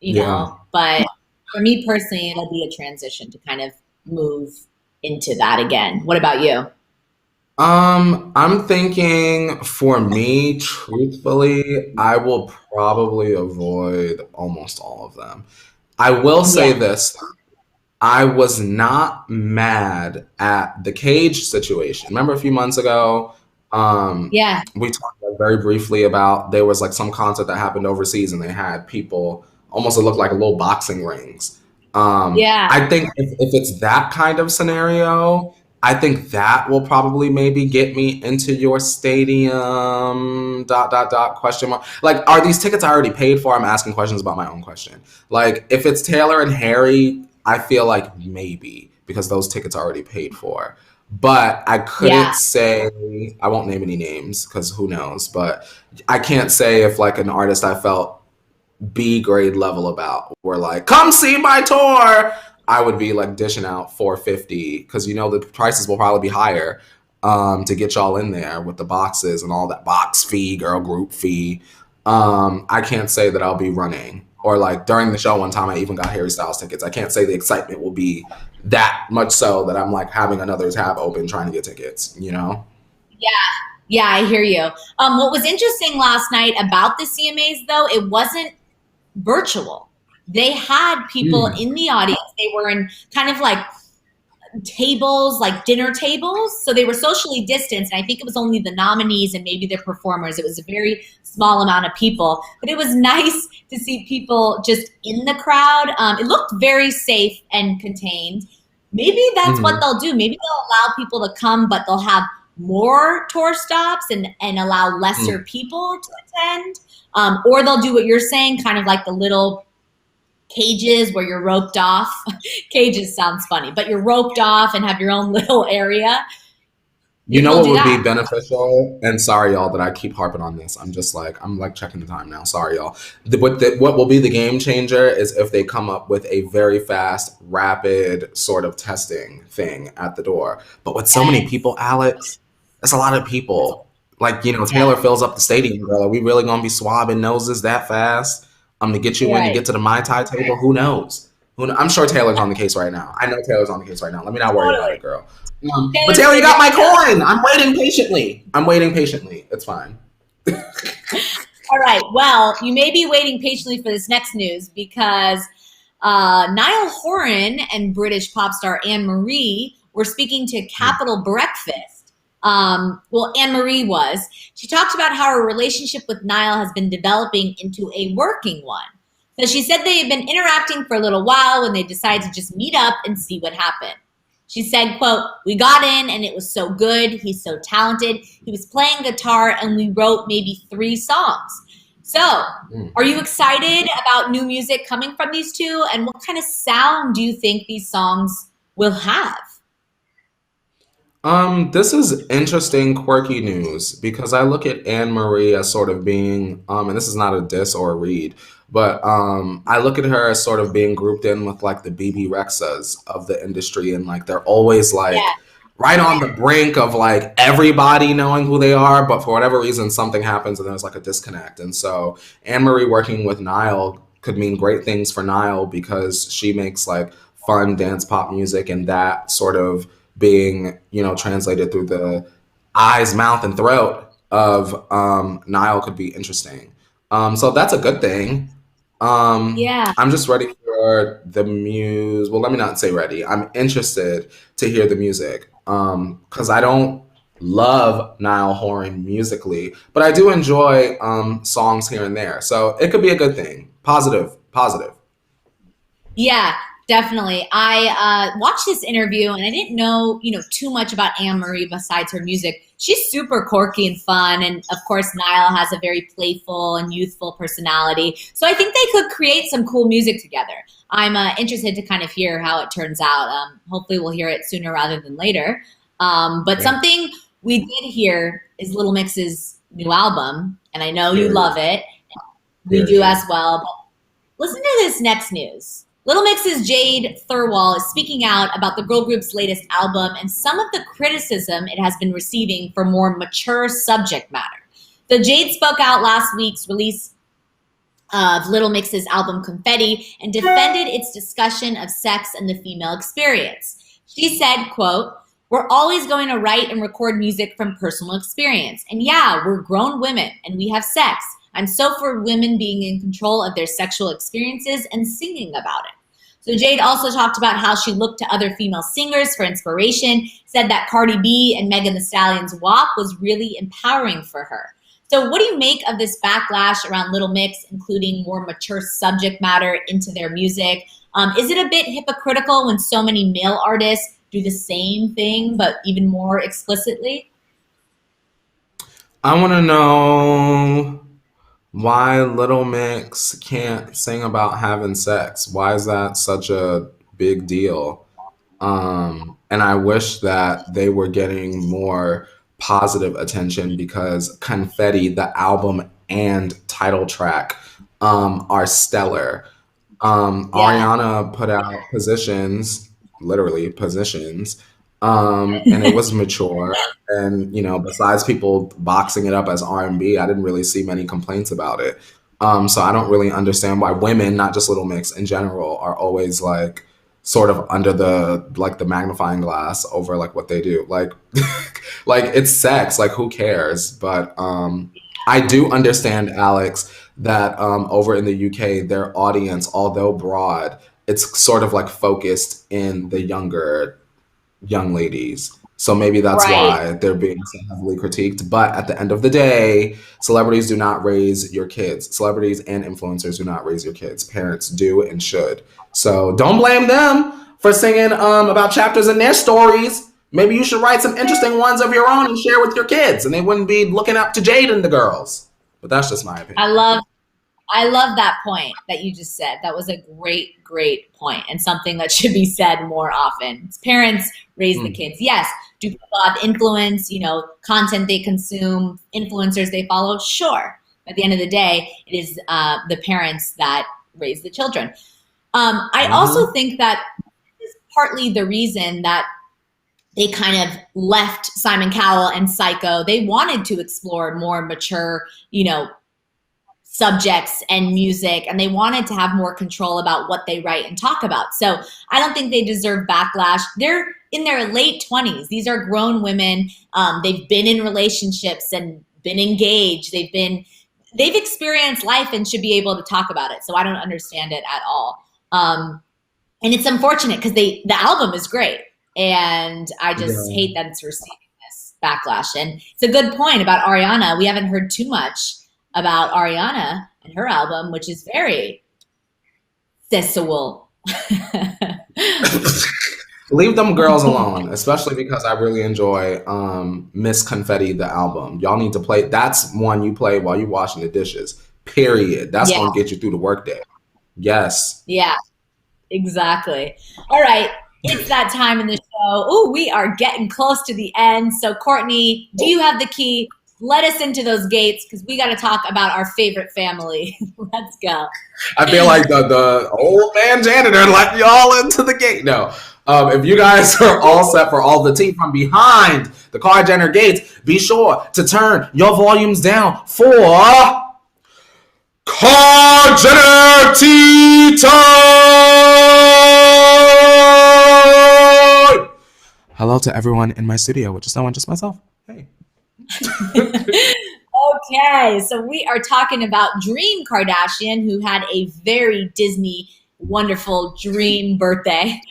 you know. But for me personally, it'll be a transition to kind of move into that again. What about you? I'm thinking for me, truthfully, I will probably avoid almost all of them. I will say this. I was not mad at the Cage situation. Remember a few months ago, we talked very briefly about there was like some concert that happened overseas and they had people almost look like little boxing rings. I think if it's that kind of scenario, I think that will probably maybe get me into your stadium, ... question mark. Like, are these tickets I already paid for? I'm asking questions about my own question. Like, if it's Taylor and Harry, I feel like maybe, because those tickets are already paid for. But I couldn't say, I won't name any names because who knows, but I can't say if like an artist I felt B grade level about were like, come see my tour, I would be like dishing out $450 because the prices will probably be higher to get y'all in there with the boxes and all that box fee, girl group fee. I can't say that I'll be running, or like during the show one time I even got Harry Styles tickets. I can't say the excitement will be that much so that I'm like having another tab open trying to get tickets, Yeah, I hear you. What was interesting last night about the CMAs though, it wasn't virtual. They had people in the audience. They were in kind of like tables, like dinner tables. So they were socially distanced. And I think it was only the nominees and maybe the performers. It was a very small amount of people, but it was nice to see people just in the crowd. It looked very safe and contained. Maybe that's what they'll do. Maybe they'll allow people to come, but they'll have more tour stops and allow lesser people to attend. Or they'll do what you're saying, kind of like the little cages where you're roped off. Cages sounds funny, but you're roped off and have your own little area. What would be beneficial? And sorry, y'all, that I keep harping on this. I'm checking the time now. Sorry, y'all. What will be the game changer is if they come up with a very fast, rapid sort of testing thing at the door. But with so many people, Alex, that's a lot of people. Like, Taylor fills up the stadium, girl. Are we really going to be swabbing noses that fast? To get you in to get to the Mai Tai table? Who knows? I'm sure Taylor's on the case right now. I know Taylor's on the case right now. Let me not worry about it, girl. But Taylor, you got my coin. I'm waiting patiently. It's fine. All right. Well, you may be waiting patiently for this next news because Niall Horan and British pop star Anne Marie were speaking to Capitol Breakfast Well, Anne Marie was. She talked about how her relationship with Niall has been developing into a working one. So she said they had been interacting for a little while when they decided to just meet up and see what happened. She said, quote, "We got in and it was so good. He's so talented. He was playing guitar and we wrote maybe 3 songs." So, are you excited about new music coming from these two? And what kind of sound do you think these songs will have? This is interesting, quirky news because I look at Anne Marie as sort of being, and this is not a diss or a read, but I look at her as sort of being grouped in with like the BB Rexas of the industry, and like they're always like Yeah. right on the brink of like everybody knowing who they are, but for whatever reason something happens and there's like a disconnect. And so Anne Marie working with Niall could mean great things for Niall because she makes like fun dance pop music, and that sort of being, translated through the eyes, mouth, and throat of Niall could be interesting. So that's a good thing. Yeah. I'm just ready for the muse. Well, let me not say ready. I'm interested to hear the music because I don't love Niall Horan musically, but I do enjoy songs here and there. So it could be a good thing. Positive, positive. Yeah, definitely. I watched this interview and I didn't know, too much about Anne Marie besides her music. She's super quirky and fun, and of course, Niall has a very playful and youthful personality. So I think they could create some cool music together. I'm interested to kind of hear how it turns out. Hopefully, we'll hear it sooner rather than later. But Yeah. something we did hear is Little Mix's new album, and I know you Period. love it. We do Period. as well. But listen to this next news. Little Mix's Jade Thirlwall is speaking out about the girl group's latest album and some of the criticism it has been receiving for more mature subject matter. So Jade spoke out last week's release of Little Mix's album Confetti and defended its discussion of sex and the female experience. She said, quote, "We're always going to write and record music from personal experience. And yeah, we're grown women and we have sex. I'm so for women being in control of their sexual experiences and singing about it." So Jade also talked about how she looked to other female singers for inspiration, said that Cardi B and Megan Thee Stallion's WAP was really empowering for her. So what do you make of this backlash around Little Mix, including more mature subject matter into their music? Is it a bit hypocritical when so many male artists do the same thing, but even more explicitly? I want to know why Little Mix can't sing about having sex. Why is that such a big deal? And I wish that they were getting more positive attention because Confetti, the album and title track, are stellar. Yeah. Ariana put out Positions, literally Positions, and it was mature. And besides people boxing it up as R&B, I didn't really see many complaints about it. So I don't really understand why women, not just Little Mix in general, are always like sort of under the magnifying glass over like what they do. Like like it's sex, like who cares? But I do understand, Alex, that over in the UK, their audience, although broad, it's sort of like focused in the younger young ladies. So maybe that's Right. why they're being so heavily critiqued. But at the end of the day, celebrities do not raise your kids. Celebrities and influencers do not raise your kids. Parents do and should. So don't blame them for singing about chapters in their stories. Maybe you should write some interesting ones of your own and share with your kids, and they wouldn't be looking up to Jade and the girls. But that's just my I opinion. love I love that point that you just said. That was a great, great point and something that should be said more often. Parents raise the Mm. kids. Yes. Do people have influence, content they consume, influencers they follow? Sure. At the end of the day, it is the parents that raise the children. I also Hmm. think that this is partly the reason that they kind of left Simon Cowell and Psycho. They wanted to explore more mature, subjects and music, and they wanted to have more control about what they write and talk about. So I don't think they deserve backlash. They're in their late 20s. These are grown women. They've been in relationships and been engaged. They've experienced life and should be able to talk about it. So I don't understand it at all. And it's unfortunate because the album is great, and I just Yeah. hate that it's receiving this. backlash. And it's a good point about Ariana. We haven't heard too much about Ariana and her album, which is very sexual. Leave them girls alone, especially because I really enjoy Miss Confetti, the album. Y'all need to play. That's one you play while you're washing the dishes, period. That's going to get you through the workday. Yes. Yeah, exactly. All right. It's that time in the show. Oh, we are getting close to the end. So, Courtney, do you have the key? Let us into those gates because we got to talk about our favorite family. Let's go. I feel like the old man janitor let y'all into the gate. No. If you guys are all set for all the tea from behind the car Jenner gates, be sure to turn your volumes down for Car Jenner Tea Time! Hello to everyone in my studio, which is no one, just myself. Hey. Okay, so we are talking about Dream Kardashian, who had a very Disney wonderful dream birthday.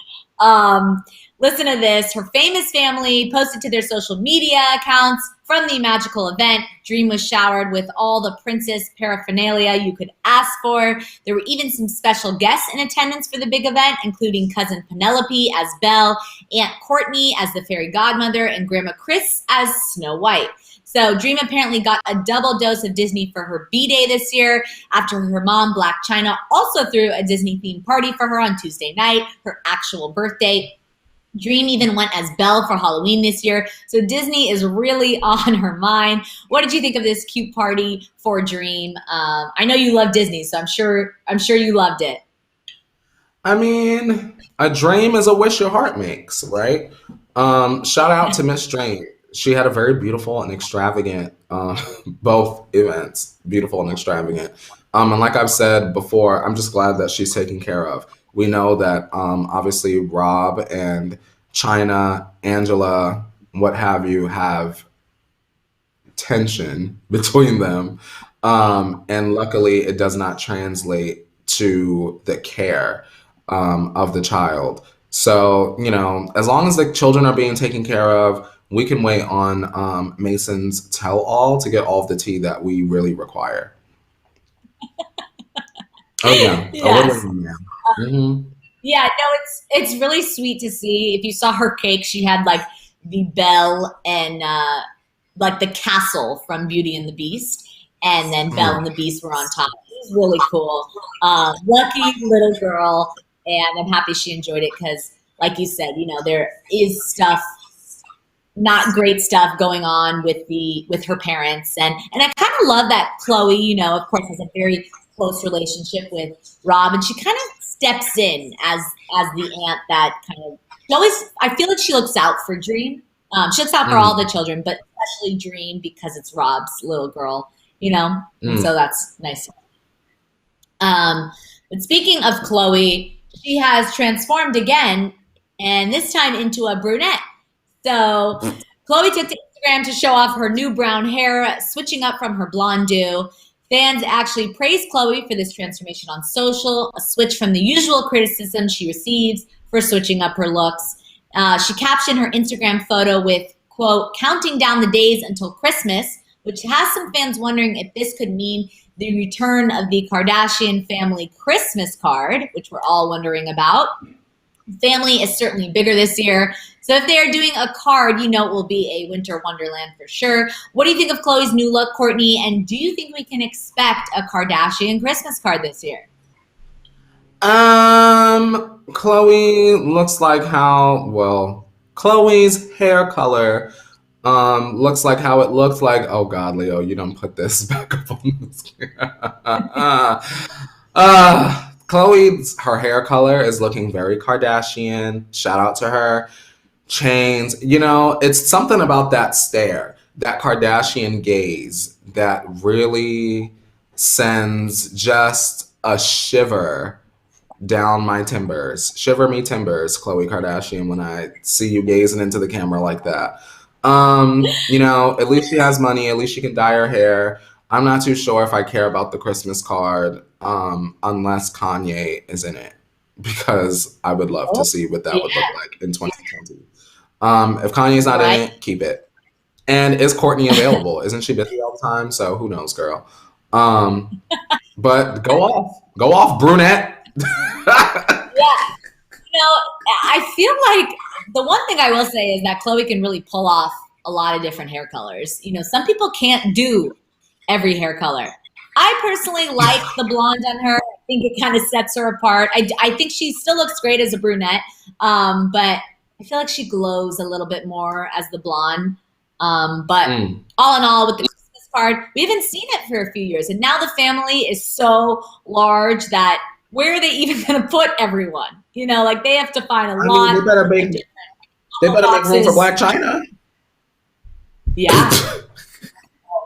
Listen to this. Her famous family posted to their social media accounts from the magical event. Dream was showered with all the princess paraphernalia you could ask for. There were even some special guests in attendance for the big event, including cousin Penelope as Belle, Aunt Courtney as the fairy godmother, and Grandma Chris as Snow White. So Dream apparently got a double dose of Disney for her B-Day this year after her mom, Blac Chyna, also threw a Disney-themed party for her on Tuesday night, her actual birthday. Dream even went as Belle for Halloween this year. So Disney is really on her mind. What did you think of this cute party for Dream? I know you love Disney, so I'm sure you loved it. I mean, a dream is a wish your heart makes, right? Shout out to Miss Dream. She had a very beautiful and extravagant, both events, beautiful and extravagant. And like I've said before, I'm just glad that she's taken care of. We know that obviously Rob and Chyna, Angela, what have you, have tension between them. And luckily it does not translate to the care of the child. So, you know, as long as the children are being taken care of, we can wait on Mason's tell-all to get all of the tea that we really require. Oh, yeah. Yes. Mm-hmm. Yeah, no, it's really sweet to see. If you saw her cake, she had like the bell and like the castle from Beauty and the Beast, and then Belle and the Beast were on top. It was really cool. Lucky little girl, and I'm happy she enjoyed it because, like you said, you know, there is stuff, not great stuff going on with her parents, and I kind of love that Chloe, you know, of course, has a very close relationship with Rob, and she kind of steps in as the aunt that kind of I feel like she looks out for Dream. She looks out for all the children, but especially Dream because it's Rob's little girl, you know, and so that's nice. But speaking of Chloe, she has transformed again, and this time into a brunette. So Chloe took to Instagram to show off her new brown hair, switching up from her blonde do. Fans actually praised Chloe for this transformation on social, a switch from the usual criticism she receives for switching up her looks. She captioned her Instagram photo with, quote, counting down the days until Christmas, which has some fans wondering if this could mean the return of the Kardashian family Christmas card, which we're all wondering about. Family is certainly bigger this year. So if they are doing a card, you know it will be a winter wonderland for sure. What do you think of Chloe's new look, Courtney? And do you think we can expect a Kardashian Christmas card this year? Chloe looks like Chloe's hair color looks like how it looks like. Oh God, Leo, you don't put this back up on the screen. Her hair color is looking very Kardashian. Shout out to her. Chains, you know, it's something about that stare, that Kardashian gaze that really sends just a shiver down my timbers. Shiver me timbers, Khloe Kardashian, when I see you gazing into the camera like that. You know, at least she has money, at least she can dye her hair. I'm not too sure if I care about the Christmas card unless Kanye is in it, because I would love to see what that would look like in 2020. If Kanye's not in it, keep it. And is Courtney available? Isn't she busy all the time? So who knows, girl? But go off, brunette. Yeah. I feel like the one thing I will say is that Chloe can really pull off a lot of different hair colors. Some people can't do every hair color. I personally like the blonde on her. I think it kind of sets her apart. I think she still looks great as a brunette, but I feel like she glows a little bit more as the blonde. But all in all, with the Christmas card, we haven't seen it for a few years. And now the family is so large that where are they even going to put everyone? Like they have to find a lot. They better make room for Black China. Yeah.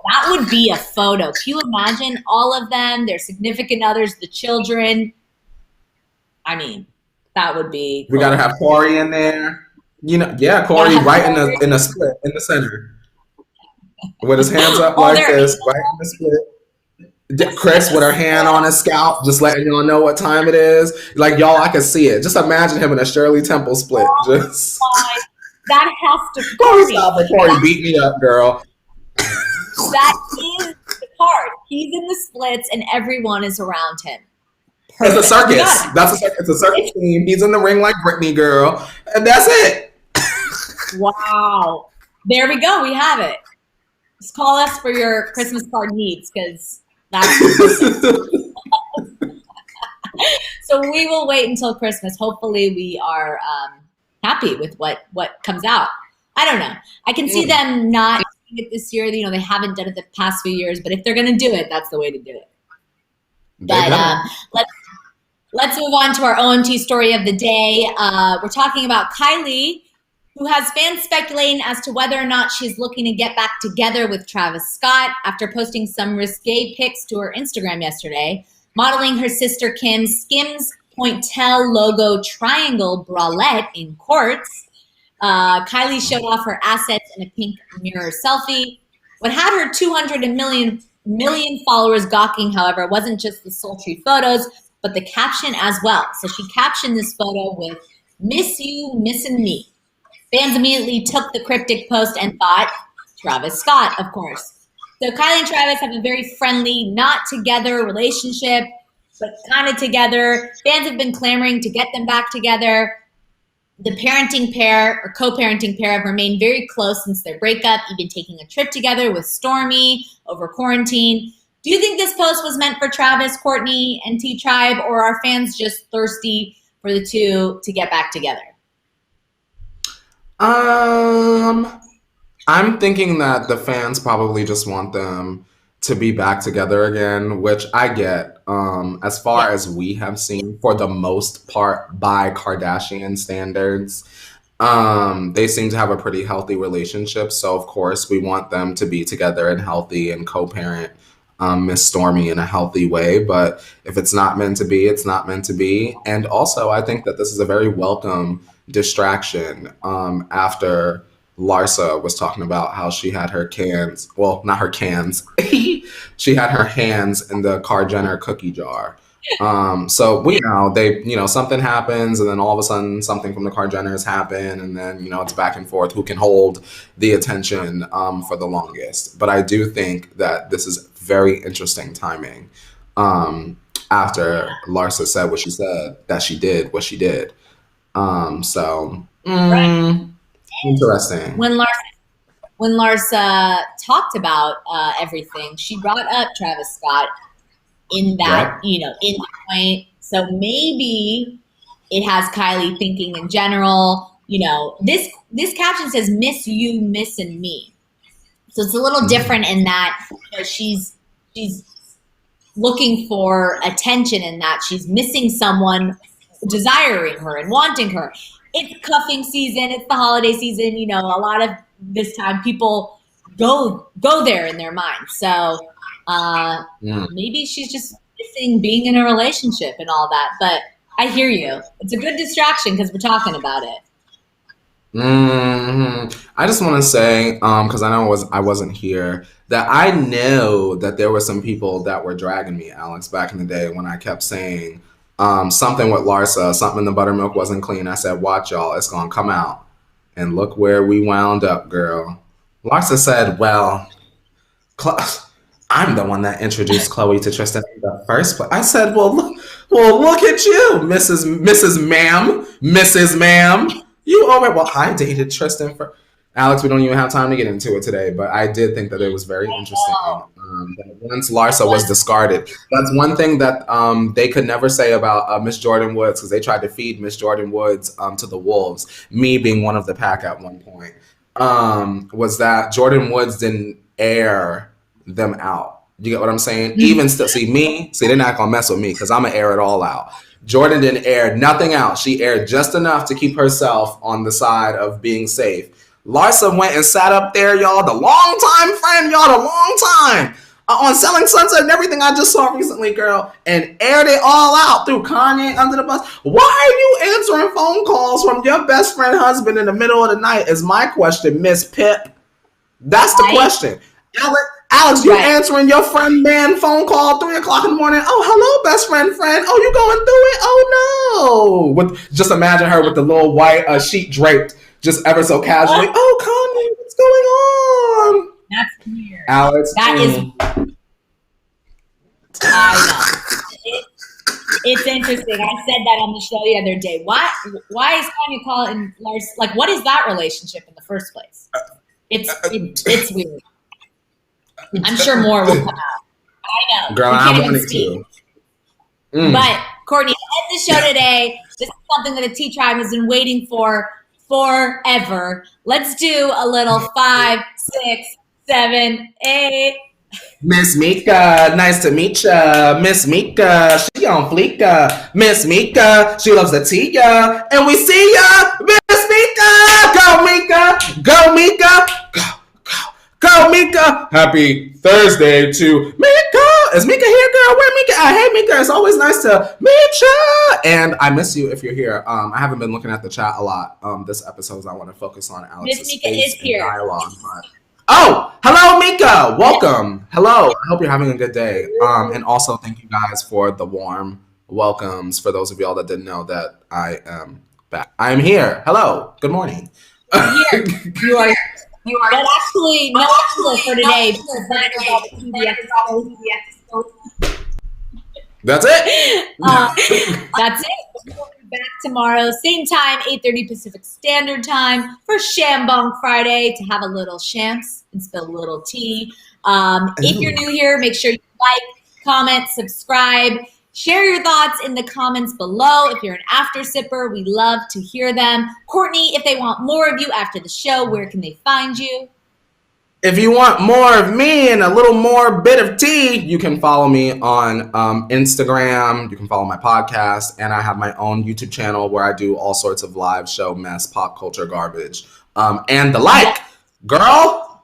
That would be a photo. Can you imagine all of them, their significant others, the children? I mean, that would be cool. We gotta have Corey in there. Corey right in the split in the center. With his hands up like this, right in the split. Chris with her hand on his scalp, just letting y'all know what time it is. Like y'all, I can see it. Just imagine him in a Shirley Temple split. Just that has to Corey beat me up, girl. That is the card. He's in the splits and everyone is around him. Perfect. It's a circus. It's a circus team. He's in the ring like Britney, girl. And that's it. Wow. There we go. We have it. Just call us for your Christmas card needs because that's So we will wait until Christmas. Hopefully we are happy with what comes out. I don't know. I can see them not doing it this year. They haven't done it the past few years, but if they're going to do it, that's the way to do it. But let's move on to our OMT story of the day. We're talking about Kylie, who has fans speculating as to whether or not she's looking to get back together with Travis Scott after posting some risque pics to her Instagram yesterday, modeling her sister Kim's Skims Pointel logo triangle bralette in quartz. Kylie showed off her assets in a pink mirror selfie. What had her 200 million followers gawking, however, wasn't just the sultry photos, but the caption as well. So she captioned this photo with "Miss you, missing me." Fans immediately took the cryptic post and thought, Travis Scott, of course. So Kylie and Travis have a very friendly, not together relationship, but kind of together. Fans have been clamoring to get them back together. The parenting pair or co-parenting pair have remained very close since their breakup, even taking a trip together with Stormy over quarantine. Do you think this post was meant for Travis, Courtney, and T-Tribe, or are fans just thirsty for the two to get back together? I'm thinking that the fans probably just want them to be back together again, which I get. As far as we have seen, for the most part, by Kardashian standards, they seem to have a pretty healthy relationship. So of course, we want them to be together and healthy and co-parent Miss Stormy in a healthy way. But if it's not meant to be, it's not meant to be. And also, I think that this is a very welcome distraction after Larsa was talking about how she had her cans, well, not her cans, she had her hands in the Kar Jenner cookie jar. So we know something happens, and then all of a sudden something from the Kar Jenners happen, and then it's back and forth who can hold the attention for the longest. But I do think that this is very interesting timing after Larsa said what she said, that she did what she did. Interesting. When Larsa talked about everything, she brought up Travis Scott in that, in the point. So maybe it has Kylie thinking in general. This caption says "Miss you, missing me," so it's a little different in that she's looking for attention, in that she's missing someone desiring her and wanting her. It's cuffing season. It's the holiday season. A lot of this time people go there in their mind. So maybe she's just missing being in a relationship and all that. But I hear you. It's a good distraction because we're talking about it. I just want to say, because I know I wasn't here, that I know that there were some people that were dragging me, Alex, back in the day when I kept saying something with Larsa, something in the buttermilk wasn't clean. I said, watch y'all, it's gonna come out. And look where we wound up, girl. Larsa said, well, I'm the one that introduced Chloe to Tristan in the first place. I said, well, look at you, Mrs. Ma'am. You over? Well, I dated Tristan for. Alex, we don't even have time to get into it today, but I did think that it was very interesting that once Larsa was discarded. That's one thing that they could never say about Miss Jordan Woods, because they tried to feed Miss Jordan Woods to the wolves, me being one of the pack at one point, was that Jordan Woods didn't air them out. You get what I'm saying? Even still, they're not going to mess with me because I'm going to air it all out. Jordan didn't air nothing out. She aired just enough to keep herself on the side of being safe. Larsa went and sat up there, y'all, the long time friend, y'all, the long time, on Selling Sunset and everything I just saw recently, girl, and aired it all out through Kanye under the bus. Why are you answering phone calls from your best friend husband in the middle of the night is my question, Miss Pip. That's the question. Alex, you answering your friend man phone call 3 o'clock in the morning. Oh, hello, best friend. Oh, you going through it? Oh, no. Just imagine her with the little white sheet draped, just ever so casually. Oh, Kanye, what's going on? That's weird. Alex. That is. I know. It's interesting. I said that on the show the other day. Why is Kanye calling Lars? Like, what is that relationship in the first place? It's weird. I'm sure more will come out. I know. Girl, I wanted to. But Courtney, to end the show today, this is something that the Tea Tribe has been waiting for forever. Let's do a little 5, 6, 7, 8. Miss Mika, nice to meet ya. Miss Mika, she on fleeka. Miss Mika, she loves the tea ya. And we see ya, Miss Mika. Go Mika, go Mika, go Mika. Happy Thursday to Mika. Is Mika here, girl? Where Mika? Hey Mika, it's always nice to meet ya. And I miss you if you're here. I haven't been looking at the chat a lot. This episode, I want to focus on Alex's Miss Mika is here. Dialogue. Oh, hello, Mika. Welcome. Hello. I hope you're having a good day. And also, thank you guys for the warm welcomes. For those of y'all that didn't know that I am back. I am here. Hello. Good morning. Here. You are. But actually, no actually for today. That's it. That's it. We'll be back tomorrow, same time, 8:30 Pacific Standard Time for Shambong Friday to have a little shams and spill a little tea. If you're new here, make sure you like, comment, subscribe, share your thoughts in the comments below. If you're an after sipper, we love to hear them. Courtney, if they want more of you after the show, where can they find you? If you want more of me and a little more bit of tea, you can follow me on Instagram. You can follow my podcast. And I have my own YouTube channel where I do all sorts of live show mess, pop culture garbage, and the like. Girl.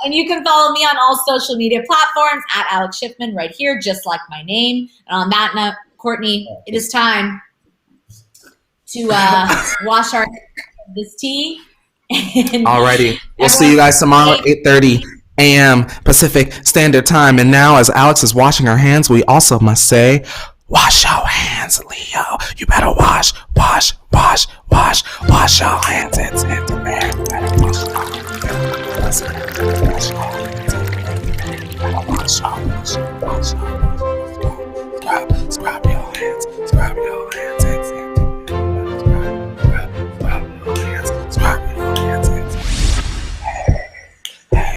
And you can follow me on all social media platforms at Alex Schiffman right here, just like my name. And on that note, Courtney, it is time to wash our this tea. Alrighty. We'll see you guys tomorrow at 8:30 a.m. Pacific Standard Time. And now, as Alex is washing her hands, we also must say, wash your hands, Leo. You better wash your hands. It's in the bed. You better wash your hands. Scrub your hands.